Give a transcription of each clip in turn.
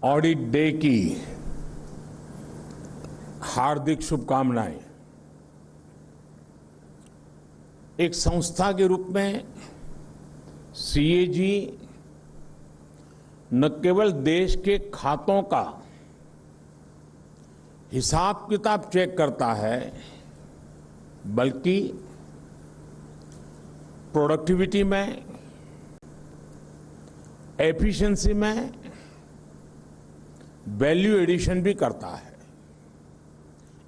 Audit day की हार्दिक शुभकामनाएं। एक संस्था के रूप में सीएजी न केवल देश के खातों का हिसाब किताब चेक करता है, बल्कि प्रोडक्टिविटी में, एफिशिएंसी में वैल्यू एडिशन भी करता है।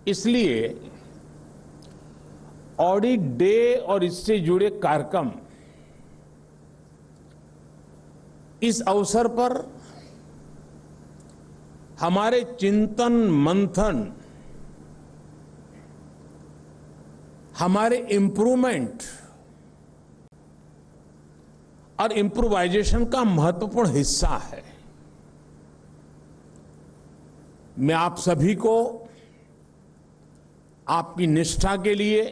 इसलिए ऑडिट डे और इससे जुड़े कार्यक्रम इस अवसर पर हमारे चिंतन मंथन, हमारे इंप्रूवमेंट और इंप्रूवाइजेशन का महत्वपूर्ण हिस्सा है। मैं आप सभी को आपकी निष्ठा के लिए,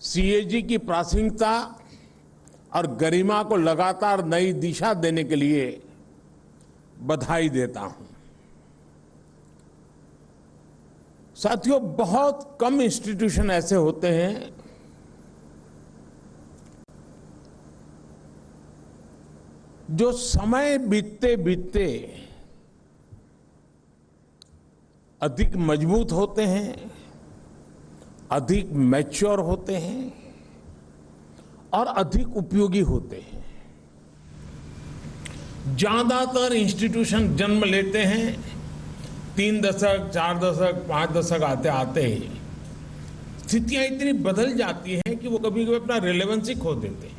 सीएजी की प्रासंगिकता और गरिमा को लगातार नई दिशा देने के लिए बधाई देता हूं। साथियों, बहुत कम इंस्टीट्यूशन ऐसे होते हैं जो समय बीतते बीतते अधिक मजबूत होते हैं, अधिक मैच्योर होते हैं और अधिक उपयोगी होते हैं। ज्यादातर इंस्टीट्यूशन जन्म लेते हैं 3 दशक, 4 दशक, 5 दशक आते आते ही स्थितियां इतनी बदल जाती हैं कि वो कभी कभी अपना रिलेवेंस खो देते हैं।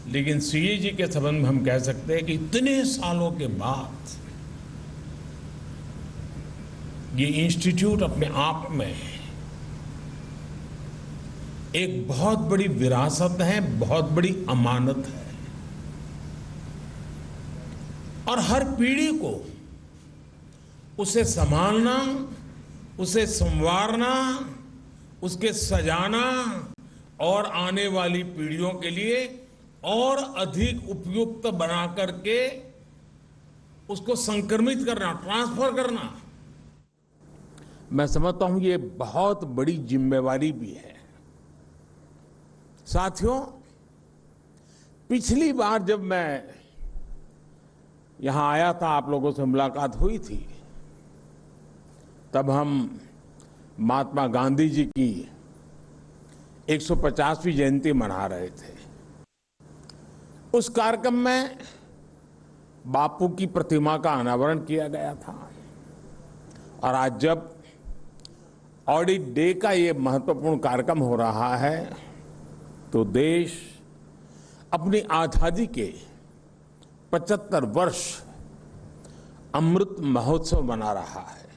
लेकिन सीएजी के संबंध में हम कह सकते हैं कि इतने सालों के बाद ये इंस्टीट्यूट अपने आप में एक बहुत बड़ी विरासत है, बहुत बड़ी अमानत है। और हर पीढ़ी को उसे संभालना, उसे संवारना, उसके सजाना और आने वाली पीढ़ियों के लिए और अधिक उपयुक्त बना करके उसको संक्रमित करना, ट्रांसफर करना, मैं समझता हूं ये बहुत बड़ी जिम्मेवारी भी है। साथियों, पिछली बार जब मैं यहां आया था, आप लोगों से मुलाकात हुई थी, तब हम महात्मा गांधी जी की 150वीं जयंती मना रहे थे। उस कार्यक्रम में बापू की प्रतिमा का अनावरण किया गया था। और आज जब ऑडिट डे का ये महत्वपूर्ण कार्यक्रम हो रहा है, तो देश अपनी आजादी के 75 वर्ष अमृत महोत्सव मना रहा है।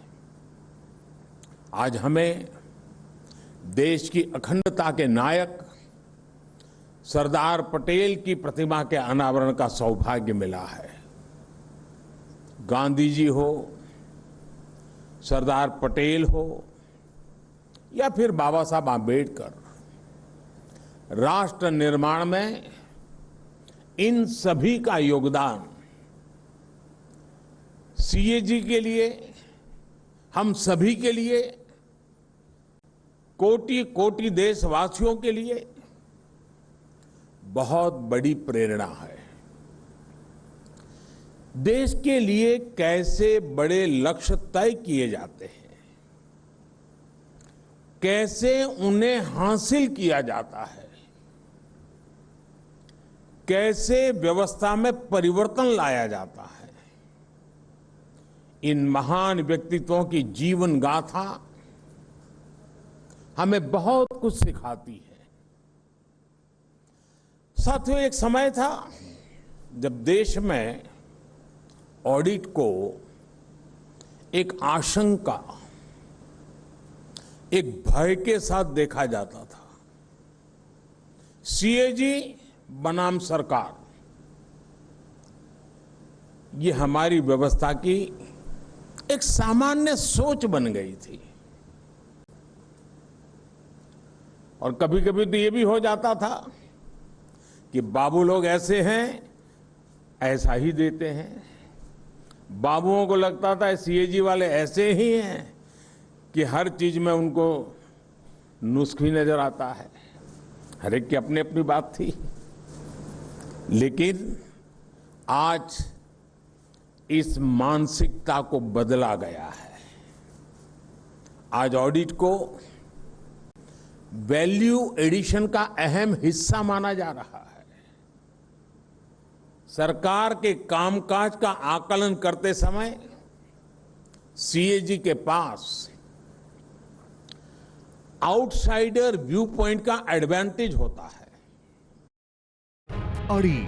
आज हमें देश की अखंडता के नायक सरदार पटेल की प्रतिमा के अनावरण का सौभाग्य मिला है। गांधी जी हो, सरदार पटेल हो या फिर बाबा साहब आम्बेडकर, राष्ट्र निर्माण में इन सभी का योगदान सीएजी के लिए, हम सभी के लिए, कोटि कोटि देशवासियों के लिए बहुत बड़ी प्रेरणा है। देश के लिए कैसे बड़े लक्ष्य तय किए जाते हैं, कैसे उन्हें हासिल किया जाता है, कैसे व्यवस्था में परिवर्तन लाया जाता है, इन महान व्यक्तित्वों की जीवन गाथा हमें बहुत कुछ सिखाती है। साथियों, एक समय था जब देश में ऑडिट को एक आशंका, एक भय के साथ देखा जाता था। सीएजी बनाम सरकार, ये हमारी व्यवस्था की एक सामान्य सोच बन गई थी। और कभी कभी तो ये भी हो जाता था कि बाबू लोग ऐसे हैं, ऐसा ही देते हैं। बाबुओं को लगता था सीएजी वाले ऐसे ही हैं कि हर चीज में उनको नुस्खा नजर आता है। हर एक की अपनी अपनी बात थी। लेकिन आज इस मानसिकता को बदला गया है। आज ऑडिट को वैल्यू एडिशन का अहम हिस्सा माना जा रहा है। सरकार के कामकाज का आकलन करते समय सीएजी के पास आउटसाइडर व्यू पॉइंट का एडवांटेज होता है। अड़ी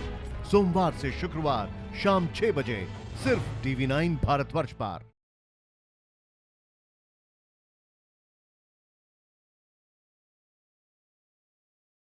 सोमवार से शुक्रवार शाम 6 बजे सिर्फ टीवी 9 भारतवर्ष पर।